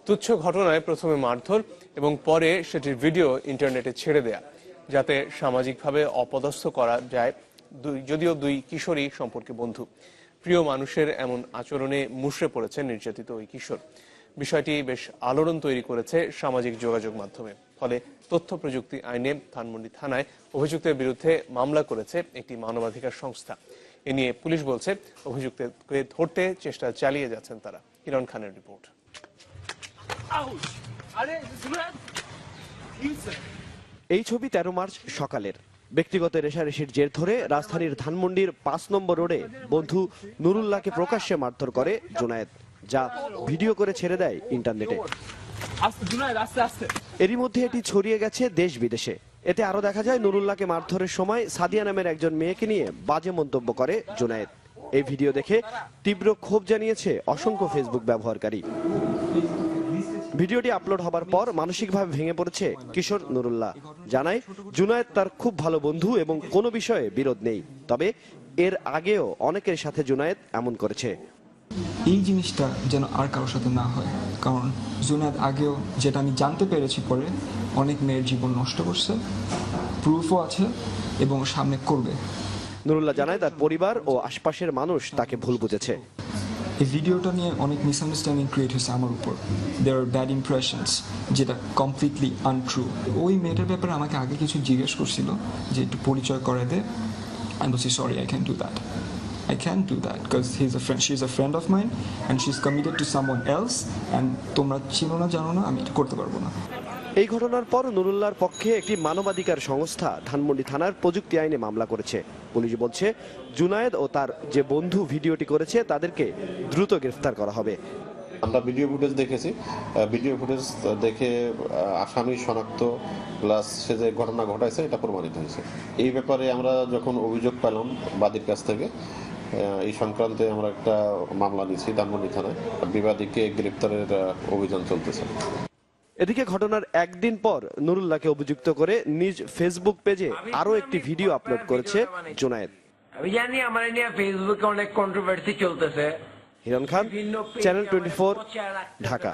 তুচ্ছ ঘটনায় প্রথমে মারধর এবং পরে সেটির ভিডিও ইন্টারনেটে ছেড়ে দেয়া, যাতে সামাজিকভাবে অপদস্থ করা যায়। যদিও দুই কিশোরী সম্পর্কে বন্ধু, প্রিয় মানুষের এমন আচরণে মুষড়ে পড়েছে নির্যাতিত ওই কিশোর। বিষয়টি বেশ আলোড়ন তৈরি করেছে সামাজিক যোগাযোগ মাধ্যমে। ফলে তথ্য প্রযুক্তি আইনে ধানমন্ডি থানায় অভিযুক্তের বিরুদ্ধে মামলা করেছে একটি মানবাধিকার সংস্থা। এ নিয়ে পুলিশ বলছে, অভিযুক্তকে ধরতে চেষ্টা চালিয়ে যাচ্ছেন তারা। কিরণ খানের রিপোর্ট। এই ছবি 13 মার্চ সকালের। ব্যক্তিগত রেশারেশির জের ধরে রাজধানীর ধানমন্ডির 5 নম্বর রোডে বন্ধু নুরুল্লাহকে প্রকাশ্যে মারধর করে জুনায়েদ, যা ভিডিও করে ছেড়ে দেয় ইন্টারনেটে। এরই মধ্যে এটি ছড়িয়ে গেছে দেশ বিদেশে। এতে আরো দেখা যায় নুরুল্লাহকে মারধরের সময় সাদিয়া নামের একজন মেয়েকে নিয়ে বাজে মন্তব্য করে জুনায়েদ। এই ভিডিও দেখে তীব্র ক্ষোভ জানিয়েছে অসংখ্য ফেসবুক ব্যবহারকারী। ভিডিওটি আপলোড হবার পর মানসিকভাবে ভেঙে পড়েছে কিশোর নুরুল্লাহ। জানায়, জুনায়েদ তার খুব ভালো বন্ধু এবং কোনো বিষয়ে বিরোধ নেই, তবে এর আগেও অনেকের সাথে জুনায়েদ এমন করেছে। এই জিনিসটা যেন আর কারোর সাথে না হয়, কারণ জুনায়েদ আগেও, যেটা আমি জানতে পেরেছি পরে, অনেক মেয়ের জীবন নষ্ট করছে, প্রুফও আছে এবং সামনে করবে। নুরুল্লাহ জানায়, তার পরিবার ও আশপাশের মানুষ তাকে ভুল বুঝেছে। এই ভিডিওটা নিয়ে অনেক মিসআন্ডারস্ট্যান্ডিং ক্রিয়েট হয়েছে আমার উপর। দেয়ার আর ব্যাড ইমপ্রেশনস, যেটা কমপ্লিটলি আনট্রু। ওই মেয়েটার ব্যাপারে আমাকে আগে কিছু জিজ্ঞেস করছিল যে একটু পরিচয় করে দে। আমি বলছি, sorry, I can do that. I can't do that because she's a friend of mine and she's committed to someone else and তোমরা চিনো না জানো না, আমি এটা করতে পারবো না। এই ঘটনার পর নুরুল্লাহর পক্ষে একটি মানবাধিকার সংস্থা ধানমন্ডি থানার প্রযুক্তি আইনে মামলা করেছে। পুলিশ বলছে, জুনায়েদ ও তার যে বন্ধু ভিডিওটি করেছে তাদেরকে দ্রুত গ্রেফতার করা হবে। আমরা ভিডিও ফুটেজ দেখেছি, ভিডিও ফুটেজ দেখে আসামি শনাক্ত প্লাস সে যে ঘটনা ঘটাইছে এটা প্রমাণিত হয়েছে। এই ব্যাপারে আমরা যখন অভিযোগ পেলাম বাদীর কাছ থেকে, এই সংক্রান্তে আমরা একটা মামলা নিয়েছি ধানমন্ডি থানায়। বিবাদীকে গ্রেফতারের অভিযান চলতেছে। এদিকে ঘটনার একদিন পর নুরুল্লাহকে অভিযুক্ত করে নিজ ফেসবুক পেজে আরো একটি ভিডিও আপলোড করেছে জুনায়েদ। আমি জানি আমার নিয়ে ফেসবুকে অনেক কন্ট্রোভার্সি চলতেছে। হিরণ খান, চ্যানেল 24, ঢাকা।